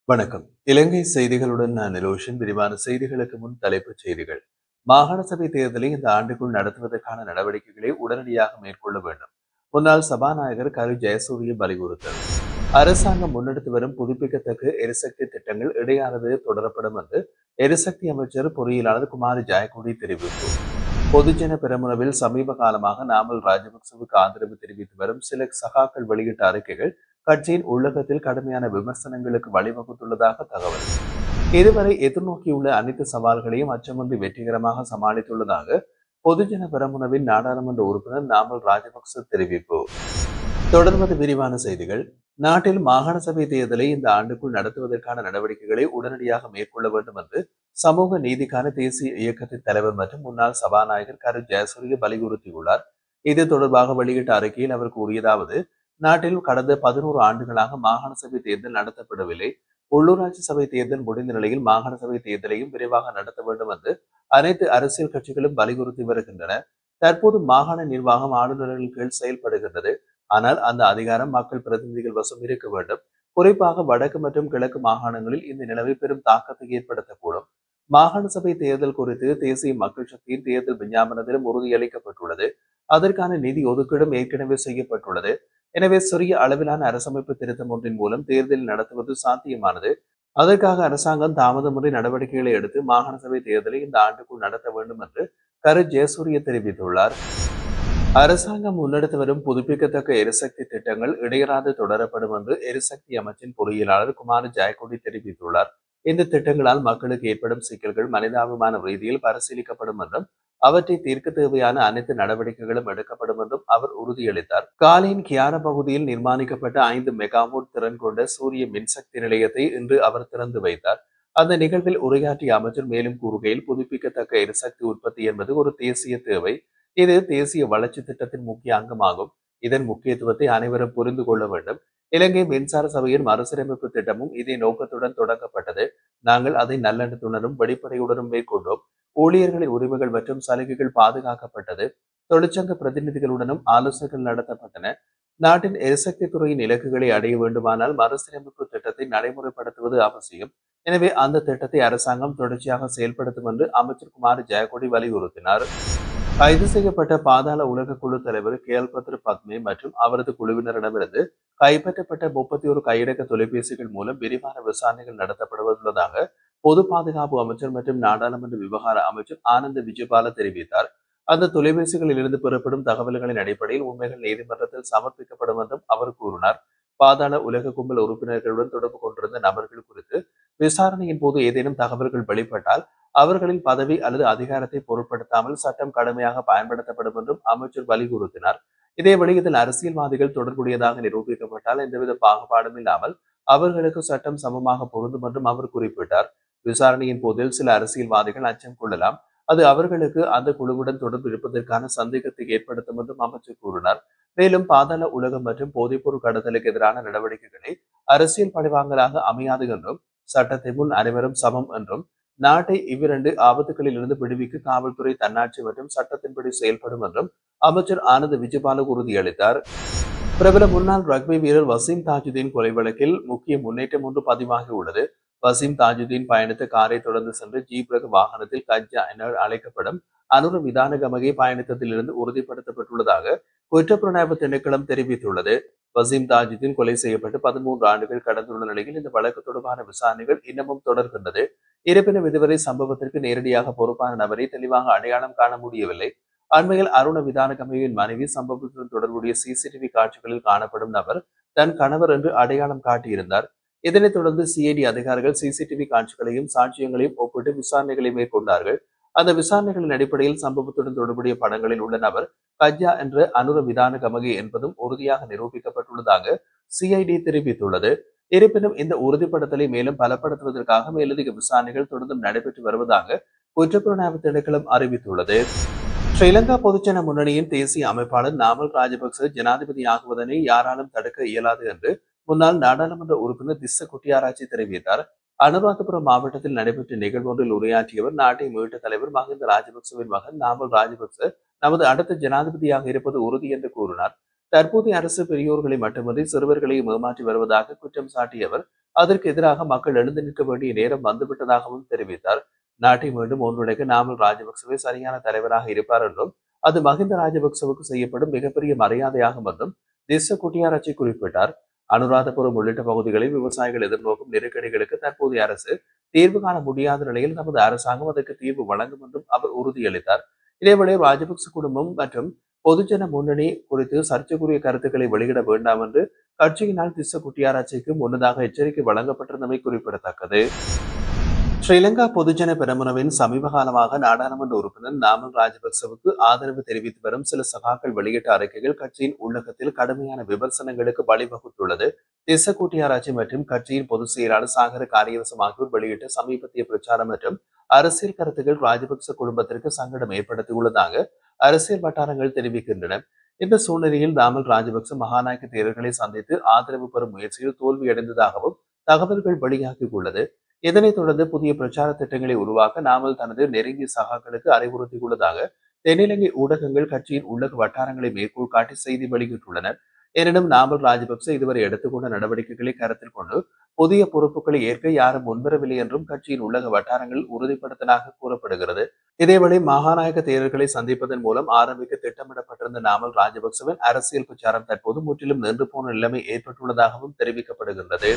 வணக்கம். இலங்கை செய்திகளுடன் நான் நிலோஷன். விரிவான செய்திகளுக்கு முன் தலைப்புச் செய்திகள். மாகாண சபை தேர்தலை இந்த ஆண்டுக்குள் நடத்துவதற்கான நடவடிக்கைகளை உடனடியாக மேற்கொள்ள வேண்டும். முன்னாள் சபாநாயகர் கரு ஜெயசூரிய வலியுறுத்தல். அரசாங்கம் முன்னெடுத்து வரும் புதுப்பிக்கத்தக்க எரிசக்தி திட்டங்கள் இடையானது தொடரப்படும் என்று எரிசக்தி அமைச்சர் பொறியியலாளர் குமாரி ஜெயக்கொடி தெரிவிப்பு. பொதுஜன பெரமுனவில் சமீப காலமாக நாமல் ராஜபக்சவுக்கு ஆதரவு தெரிவித்து வரும் சில சகாக்கள் வெளியிட்ட அறிக்கைகள் கட்சியின் உள்ளகத்தில் கடுமையான விமர்சனங்களுக்கு வழிவகுத்துள்ளதாக தகவல். இதுவரை எதிர்நோக்கியுள்ள அனைத்து சவால்களையும் அச்சமின்றி வெற்றிகரமாக சமாளித்துள்ளதாக பொதுஜன பெரமுனவின் நாடாளுமன்ற உறுப்பினர் நாமல் ராஜபக்ச தெரிவிப்பு. தொடர்வது விரிவான செய்திகள். நாட்டில் மாகாண சபை தேர்தலை இந்த ஆண்டுக்குள் நடத்துவதற்கான நடவடிக்கைகளை உடனடியாக மேற்கொள்ள வேண்டும் என்று சமூக நீதிக்கான தேசிய இயக்கத்தின் தலைவர் மற்றும் முன்னாள் சபாநாயகர் கரு ஜெயசூரிய வலியுறுத்தியுள்ளார். இது தொடர்பாக வெளியிட்ட அறிக்கையில் அவர் கூறியதாவது: நாட்டில் கடந்த 11 ஆண்டுகளாக மாகாண சபை தேர்தல் நடத்தப்படவில்லை. உள்ளூராட்சி சபை தேர்தல் முடிந்த நிலையில் மாகாண சபை தேர்தலையும் விரைவாக நடத்த வேண்டும் என்று அனைத்து அரசியல் கட்சிகளும் வலியுறுத்தி வருகின்றன. தற்போது மாகாண நிர்வாகம் ஆளுநர்கள் கீழ் செயல்படுகின்றது. ஆனால் அந்த அதிகாரம் மக்கள் பிரதிநிதிகள் வசம் இருக்க வேண்டும். குறிப்பாக வடக்கு மற்றும் கிழக்கு மாகாணங்களில் இந்த நிலைமை பெரும் தாக்கத்தை ஏற்படுத்தக்கூடும். மாகாண சபை தேர்தல் குறித்து தேசிய மக்கள் சக்தியின் தேர்தல் விஞ்ஞாபனத்திலும் உறுதியளிக்கப்பட்டுள்ளது. அதற்கான நிதி ஒதுக்கீடும் ஏற்கனவே செய்யப்பட்டுள்ளது. எனவே சிறிய அளவிலான அரசமைப்பு திருத்தம் ஒன்றின் மூலம் தேர்தல் நடத்துவது சாத்தியமானது. அதற்காக அரசாங்கம் தாமதமின்றி நடவடிக்கைகளை எடுத்து மாகாண சபை தேர்தலை இந்த ஆண்டுக்குள் நடத்த வேண்டும் என்று கரு ஜெயசூரிய தெரிவித்துள்ளார். அரசாங்கம் முன்னெடுத்து வரும் புதுப்பிக்கத்தக்க எரிசக்தி திட்டங்கள் இடையறாது தொடரப்படும் என்று எரிசக்தி அமைச்சின் பொறியியலாளர் குமார் ஜெயக்கொடி தெரிவித்துள்ளார். இந்த திட்டங்களால் மக்களுக்கு ஏற்படும் சிக்கல்கள் மனிதாபிமான ரீதியில் பரிசீலிக்கப்படும் என்றும் அவற்றை தீர்க்க தேவையான அனைத்து நடவடிக்கைகளும் எடுக்கப்படும் என்றும் அவர் உறுதியளித்தார். காலியின் கியார பகுதியில் நிர்மாணிக்கப்பட்ட 5 மெகாவாட் திறன் கொண்ட சூரிய மின்சக்தி நிலையத்தை இன்று அவர் திறந்து வைத்தார். அந்த நிகழ்வில் உரையாற்றிய அமைச்சர் மேலும் கூறுகையில், புதுப்பிக்கத்தக்க எரிசக்தி உற்பத்தி என்பது ஒரு தேசிய தேவை. இது தேசிய வளர்ச்சி திட்டத்தின் முக்கிய அங்கமாகும். இதன் முக்கியத்துவத்தை அனைவரும் புரிந்து கொள்ள வேண்டும். இலங்கை மின்சார சபையின் மறுசீரமைப்பு திட்டமும் இதே நோக்கத்துடன் தொடங்கப்பட்டது. நாங்கள் அதை நல்லெண்ணத்துடனும் வெளிப்படையுடனும் மேற்கொண்டோம். ஊழியர்களின் உரிமைகள் மற்றும் சலுகைகள் பாதுகாக்கப்பட்டது. தொழிற்சங்க பிரதிநிதிகளுடனும் ஆலோசனைகள் நடத்தப்பட்டன. நாட்டின் எரிசக்தி துறையின் இலக்குகளை அடைய வேண்டுமானால் மறுசீரமைப்பு திட்டத்தை நடைமுறைப்படுத்துவது அவசியம். எனவே அந்த திட்டத்தை அரசாங்கம் தொடர்ச்சியாக செயல்படுத்தும் என்று அமைச்சர் குமார் ஜெயக்கொடி வலியுறுத்தினார். கைது செய்யப்பட்ட பாதாள உலக குழு தலைவர் கேல்பத்ர பத்மே மற்றும் அவரது குழுவினரிடமிருந்து கைப்பற்றப்பட்ட 31 கையடக்க தொலைபேசிகள் மூலம் விரிவான விசாரணைகள் நடத்தப்படுவதுள்ளதாக பொது பாதுகாப்பு அமைச்சர் மற்றும் நாடாளுமன்ற விவகார அமைச்சர் ஆனந்த விஜயபால தெரிவித்தார். அந்த தொலைபேசிகளில் இருந்து பெறப்படும் தகவல்களின் அடிப்படையில் உண்மைகள் நீதிமன்றத்தில் சமர்ப்பிக்கப்படும் என்றும் அவர் கூறினார். பாதாள உலக கும்பல் உறுப்பினர்களுடன் தொடர்பு கொண்டிருந்த நபர்கள் குறித்து விசாரணையின் போது ஏதேனும் தகவல்கள் வெளிப்பட்டால் அவர்களின் பதவி அல்லது அதிகாரத்தை பொருட்படுத்தாமல் சட்டம் கடுமையாக பயன்படுத்தப்படும் என்றும் அமைச்சர் வலியுறுத்தினார். இதேவேளை இதில் அரசியல்வாதிகள் தொடர்புடையதாக நிரூபிக்கப்பட்டால் எந்தவித பாகுபாடும் இல்லாமல் அவர்களுக்கு சட்டம் சமமாக பொருந்தும் என்றும் அவர் குறிப்பிட்டார். விசாரணையின் போதில் சில அரசியல்வாதிகள் அச்சம் கொள்ளலாம். அது அவர்களுக்கு அந்த குழுவுடன் தொடர்பு இருப்பதற்கான சந்தேகத்தை ஏற்படுத்தும் என்றும் அமைச்சர் கூறினார். மேலும் பாதாள உலகம் மற்றும் போதைப்பொருள் கடத்தலுக்கு எதிரான நடவடிக்கைகளை அரசியல் பழிவாங்கலாக அமையாது என்றும் சட்டத்தை முன் அனைவரும் சமம் என்றும் நாட்டை இவ்விரண்டு ஆபத்துகளில் இருந்து விடுவிக்க காவல்துறை தன்னாட்சி மற்றும் சட்டத்தின்படி செயல்படும் என்றும் அமைச்சர் ஆனந்த் விஜயபால உறுதியளித்தார். பிரபல முன்னாள் ரக்பி வீரர் வசீம் தாஜுதீன் கொலை வழக்கில் முக்கிய முன்னேற்றம் ஒன்று பதிவாகியுள்ளது. வசீம் தாஜுதீன் பயணித்த காரை தொடர்ந்து சென்று ஜீப் ரக வாகனத்தில் கஜா என அழைக்கப்படும் அனுர விதானகமகை பயணித்ததிலிருந்து உறுதிப்படுத்தப்பட்டுள்ளதாக குற்றப்புலனாய்வு திணைக்களம் தெரிவித்துள்ளது. வசீம் தாஜுதீன் கொலை செய்யப்பட்டு 13 ஆண்டுகள் கடந்துள்ள நிலையில் இந்த வழக்கு தொடர்பான விசாரணைகள் இன்னமும் தொடர்கின்றது. இருப்பினும் இதுவரை சம்பவத்திற்கு நேரடியாக பொறுப்பான நபரை தெளிவாக அடையாளம் காண முடியவில்லை. அண்மையில் அருண விதானகமையின் மனைவி சம்பவத்துடன் தொடர்புடைய சிசிடிவி காட்சிகளில் காணப்படும் நபர் தன் கணவர் என்று அடையாளம் காட்டியிருந்தார். இதனைத் தொடர்ந்து சிஐடி அதிகாரிகள் சிசிடிவி காட்சிகளையும் சாட்சியங்களையும் ஒப்பிட்டு விசாரணைகளை மேற்கொண்டார்கள். அந்த விசாரணைகளின் அடிப்படையில் சம்பவத்துடன் தொடர்புடைய படங்களில் உள்ள நபர் கஜா என்ற அனுர விதான கமகி என்பதும் உறுதியாக நிரூபிக்கப்பட்டுள்ளதாக சிஐடி தெரிவித்துள்ளது. இருப்பினும் இந்த உறுதிப்படுத்தலை மேலும் பலப்படுத்துவதற்காக மேலதிக விசாரணைகள் தொடர்ந்தும் நடைபெற்று வருவதாக குற்றப்புலனாய்வு திணைக்களம் அறிவித்துள்ளது. ஸ்ரீலங்கா பொதுஜன முன்னணியின் தேசிய அமைப்பாளர் நாமல் ராஜபக்ச ஜனாதிபதியாகுவதனை யாராலும் தடுக்க இயலாது என்று முன்னாள் நாடாளுமன்ற உறுப்பினர் திஸ்ஸ குட்டியாராய்ச்சி தெரிவித்தார். அனுராதபுரம் மாவட்டத்தில் நடைபெற்ற நிகழ்வு ஒன்றில் உரையாற்றியவர், நாட்டை மீட்ட தலைவர் மஹிந்த ராஜபக்சவின் மகன் நாமல் ராஜபக்ச நமது அடுத்த ஜனாதிபதியாக இருப்பது உறுதி என்று கூறினார். தற்போதைய அரசு பெரியோர்களை மட்டுமின்றி சிறுவர்களையும் ஏமாற்றி வருவதாக குற்றம் சாட்டிய அவர் அதற்கு எதிராக மக்கள் எழுந்து நிற்க வேண்டிய நேரம் வந்துவிட்டதாகவும் தெரிவித்தார். நாட்டை மீண்டும் ஒன்றிணைக்க நாமல் ராஜபக்சவே சரியான தலைவராக இருப்பார் என்றும் அது மஹிந்த ராஜபக்சவுக்கு செய்யப்படும் மிகப்பெரிய மரியாதையாகும் என்றும் திஸ்ஸ குட்டியாராச்சி குறிப்பிட்டார். அனுராதபுரம் உள்ளிட்ட பகுதிகளில் விவசாயிகள் எதிர்நோக்கும் நெருக்கடிகளுக்கு தற்போதைய அரசு தீர்வு காண முடியாத நிலையில் தமது அரசாங்கம் அதற்கு தீர்வு வழங்கும் என்றும் அவர் உறுதியளித்தார். இதேவேளை ராஜபக்ச குடும்பம் மற்றும் பொதுஜன முன்னணி குறித்து சர்ச்சைக்குரிய கருத்துக்களை வெளியிட வேண்டாம் என்று கட்சியினால் திஸ்ஸ குட்டியாராச்சிக்கு முன்னதாக எச்சரிக்கை வழங்கப்பட்டிருந்தமை குறிப்பிடத்தக்கது. ஸ்ரீலங்கா பொதுஜன பெரமுனவின் சமீப காலமாக நாடாளுமன்ற உறுப்பினர் நாமல் ராஜபக்சவுக்கு ஆதரவு தெரிவித்து வரும் சில சகாக்கள் வெளியிட்ட அறிக்கைகள் கட்சியின் உள்ளகத்தில் கடுமையான விமர்சனங்களுக்கு வழிவகுத்துள்ளது. திஸ்ஸ கூட்டியாராட்சி மற்றும் கட்சியின் பொதுச் செயலாளர் சாகர காரியவசம் ஆகியோர் வெளியிட்ட சமீபத்திய பிரச்சாரம் மற்றும் அரசியல் கருத்துக்கள் ராஜபக்ச குடும்பத்திற்கு சங்கடம் ஏற்படுத்தியுள்ளதாக அரசியல் வட்டாரங்கள் தெரிவிக்கின்றன. இந்த சூழ்நிலையில் நாமல் ராஜபக்ச மகாநாயக்க தேர்தல்களை சந்தித்து ஆதரவு பெறும் முயற்சியில் தோல்வியடைந்ததாகவும் தகவல்கள் வெளியாகியுள்ளது. இதனைத் தொடர்ந்து புதிய பிரச்சார திட்டங்களை உருவாக்க நாமல் தனது நெருங்கிய சகாக்களுக்கு அறிவுறுத்தியுள்ளதாக தென்னிலங்கை ஊடகங்கள் கட்சியின் உள்ளக வட்டாரங்களை மேற்கோள் காட்டி செய்தி வெளியிட்டுள்ளனர். எனினும் நாமல் ராஜபக்ச இதுவரை எடுத்துக்கொண்ட நடவடிக்கைகளை கருத்தில் கொண்டு புதிய பொறுப்புகளை ஏற்க யாரும் முன்வரவில்லை என்றும் கட்சியின் உள்ளக வட்டாரங்கள் உறுதிப்படுத்தலாக கூறப்படுகிறது. இதேவேளை மகாநாயக தேர்தல்களை சந்திப்பதன் மூலம் ஆரம்பிக்க திட்டமிடப்பட்டிருந்த நாமல் ராஜபக்சவின் அரசியல் பிரச்சாரம் தற்போது முற்றிலும் நின்று போன நிலைமை ஏற்பட்டுள்ளதாகவும் தெரிவிக்கப்படுகின்றது.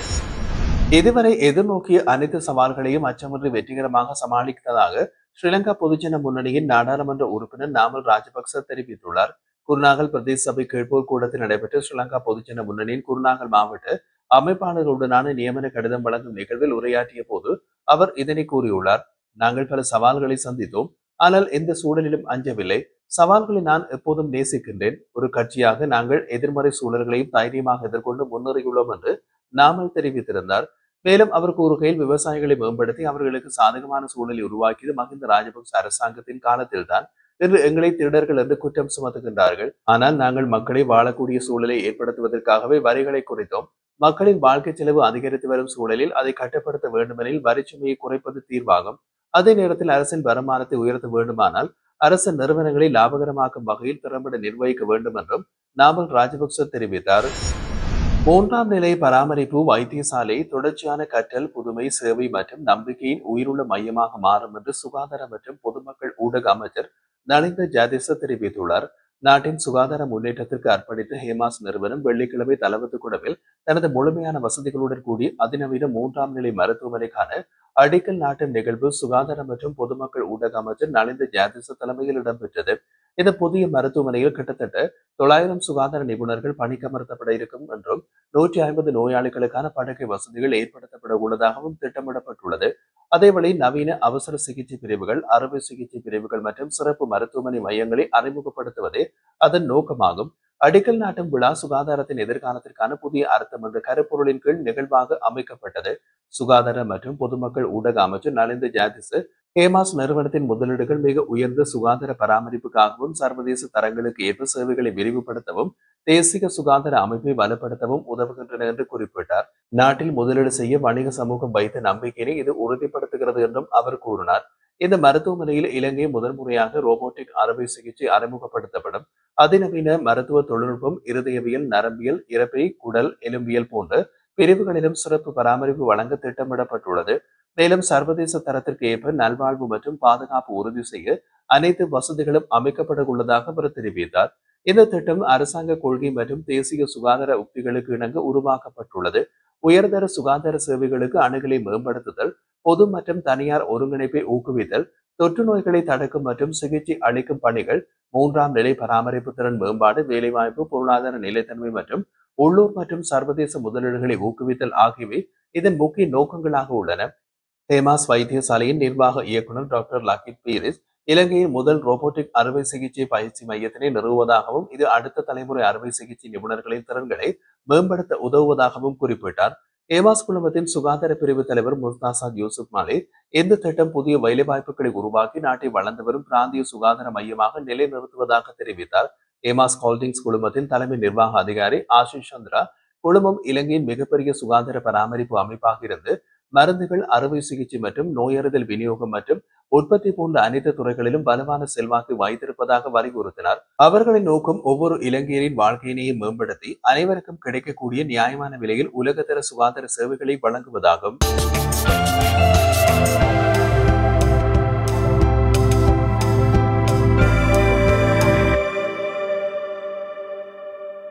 இதுவரை எதிர்நோக்கிய அனைத்து சவால்களையும் அச்சமின்றி வெற்றிகரமாக சமாளித்ததாக ஸ்ரீலங்கா பொதுஜன முன்னணியின் நாடாளுமன்ற உறுப்பினர் நாமல் ராஜபக்ச தெரிவித்துள்ளார். குருநாகல் பிரதேச சபை கேட்போர் கூடத்தில் நடைபெற்ற ஸ்ரீலங்கா பொதுஜன முன்னணியின் குருநாகல் மாவட்ட அமைப்பாளர்களுடனான நியமன கடிதம் வழங்கும் நிகழ்வில் உரையாற்றிய போது அவர் இதனை கூறியுள்ளார். நாங்கள் பல சவால்களை சந்தித்தோம், ஆனால் எந்த சூழலிலும் அஞ்சவில்லை. சவால்களை நான் எப்போதும் நேசிக்கின்றேன். ஒரு கட்சியாக நாங்கள் எதிர்மறை சூழல்களையும் தைரியமாக எதிர்கொண்டு முன்னேறியுள்ளோம் என்று நாமல் தெரிவித்திருந்தார். மேலும் அவர் கூறுகையில் விவசாயிகளை மேம்படுத்தி அவர்களுக்கு சாதகமான சூழலை உருவாக்கியது மஹிந்த ராஜபக்ச அரசாங்கத்தின் காலத்தில்தான். இன்று எங்களை திருடர்கள் என்று குற்றம் சுமத்துகின்றார்கள். ஆனால் நாங்கள் மக்களை வாழக்கூடிய சூழலை ஏற்படுத்துவதற்காகவே வரிகளை குறைத்தோம். மக்களின் வாழ்க்கை செலவு அதிகரித்து வரும் சூழலில் அதை கட்டுப்படுத்த வேண்டுமெனில் வரிச்சுமையை குறைப்பது தீர்வாகும். அதே நேரத்தில் அரசின் வருமானத்தை உயர்த்த வேண்டுமானால் அரசு நிறுவனங்களை லாபகரமாக்கும் வகையில் திறம்பட நிர்வகிக்க வேண்டும் என்றும் நாமல் ராஜபக்ச தெரிவித்தார். மூன்றாம் நிலை பராமரிப்பு வைத்தியசாலை தொடர்ச்சியான கற்றல், புதுமை, சேவை மற்றும் நம்பிக்கையின் உயிருள்ள மையமாக மாறும் என்று சுகாதார மற்றும் பொதுமக்கள் ஊடக அமைச்சர் நலிந்த ஜாதிச தெரிவித்துள்ளார். நாட்டின் சுகாதார முன்னேற்றத்திற்கு அர்ப்பணித்த ஹேமாஸ் நிறுவனம் வெள்ளிக்கிழமை தலவத்துக்குடவில் தனது முழுமையான வசதிகளுடன் கூடிய அதிநவீன மூன்றாம் நிலை மருத்துவமனைக்கான அடிக்கல் நாட்டும் நிகழ்வு சுகாதார மற்றும் பொதுமக்கள் ஊடக அமைச்சர் நலிந்த ஜாதிச தலைமையில் இடம்பெற்றது. இந்த புதிய மருத்துவமனையில் கிட்டத்தட்ட 900 சுகாதார நிபுணர்கள் பணிக்கமர்த்தப்பட இருக்கும் என்றும் 150 நோயாளிகளுக்கான படுக்கை வசதிகள் ஏற்படுத்தப்பட உள்ளதாகவும் திட்டமிடப்பட்டுள்ளது. அதேவேளை நவீன அவசர சிகிச்சை பிரிவுகள், அறுவை சிகிச்சை பிரிவுகள் மற்றும் சிறப்பு மருத்துவமனை மையங்களை அறிமுகப்படுத்துவதே அதன் நோக்கமாகும். அடிக்கல் நாட்டும் விழா சுகாதாரத்தின் எதிர்காலத்திற்கான புதிய அர்த்தம் என்ற கருப்பொருளின் கீழ் நிகழ்வாக அமைக்கப்பட்டது. சுகாதார மற்றும் பொதுமக்கள் ஊடக அமைச்சர் நலிந்த ஜாதிச ஹேமாஸ் நிறுவனத்தின் முதலீடுகள் மிக உயர்ந்த சுகாதார பராமரிப்புக்காகவும் சர்வதேச தரங்களுக்கு ஏற்ப சேவைகளை விரிவுபடுத்தவும் தேசிய சுகாதார அமைப்பை வலுப்படுத்தவும் உதவுகின்றன என்று குறிப்பிட்டார். நாட்டில் முதலீடு செய்ய வணிக சமூகம் வைத்த நம்பிக்கையை இது உறுதிப்படுத்துகிறது என்றும் அவர் கூறினார். இந்த மருத்துவமனையில் இலங்கை முதன்முறையாக ரோபோட்டிக் அறுவை சிகிச்சை அறிமுகப்படுத்தப்படும். அதிநவீன மருத்துவ தொழில்நுட்பம் இருதயவியல், நரம்பியல், இறப்பை, குடல், எலும்பியல் போன்ற பிரிவுகளிலும் சிறப்பு பராமரிப்பு வழங்க திட்டமிடப்பட்டுள்ளது. மேலும் சர்வதேச தரத்திற்கு ஏற்ப நல்வாழ்வு மற்றும் பாதுகாப்பு உறுதி செய்ய அனைத்து வசதிகளும் அமைக்கப்பட உள்ளதாக அவர் தெரிவித்தார். இந்த திட்டம் அரசாங்க கொள்கை மற்றும் தேசிய சுகாதார உத்திகளுக்கு இணங்க உருவாக்கப்பட்டுள்ளது. உயர்தர சுகாதார சேவைகளுக்கு அணுகலை மேம்படுத்துதல், பொது மற்றும் தனியார் ஒருங்கிணைப்பை ஊக்குவித்தல், தொற்று நோய்களை தடுக்கும் மற்றும் சிகிச்சை அளிக்கும் பணிகள், மூன்றாம் நிலை பராமரிப்பு திறன் மேம்பாடு, வேலைவாய்ப்பு, பொருளாதார நிலைத்தன்மை மற்றும் உள்ளூர் மற்றும் சர்வதேச முதலீடுகளை ஊக்குவித்தல் ஆகியவை இதன் முக்கிய நோக்கங்களாக உள்ளன. ஹேமாஸ் வைத்தியசாலையின் நிர்வாக இயக்குநர் டாக்டர் லக்கிட் பீரிஸ் இலங்கையின் முதல் ரோபோட்டிக் அறுவை சிகிச்சை பயிற்சி மையத்தினை நிறுவுவதாகவும் இது அடுத்த தலைமுறை அறுவை சிகிச்சை நிபுணர்களின் திறன்களை மேம்படுத்த உதவுவதாகவும் குறிப்பிட்டார். ஹேமாஸ் குழுமத்தின் சுகாதார பிரிவு தலைவர் முஸ்தாசாத் யூசுப் மாலிக் இந்த திட்டம் புதிய வேலைவாய்ப்புகளை உருவாக்கி நாட்டை வளர்ந்து வரும் பிராந்திய சுகாதார மையமாக நிலைநிறுத்துவதாக தெரிவித்தார். ஹேமாஸ் ஹோல்டிங்ஸ் குழுமத்தின் தலைமை நிர்வாக அதிகாரி ஆஷிஷ் சந்திரா குழுமம் இலங்கையின் மிகப்பெரிய சுகாதார பராமரிப்பு அமைப்பாக இருந்து மருந்துகள், அறுவை சிகிச்சை மற்றும் நோயறிதல் விநியோகம் மற்றும் உற்பத்தி போன்ற அனைத்து துறைகளிலும் பலமான செல்வாக்கு வைத்திருப்பதாக வலியுறுத்தினார். அவர்களின் நோக்கம் ஒவ்வொரு இலங்கையரின் வாழ்க்கையினையும் மேம்படுத்தி அனைவருக்கும் கிடைக்கக்கூடிய நியாயமான விலையில் உலகத்தர சுகாதார சேவைகளை வழங்குவதாகும்.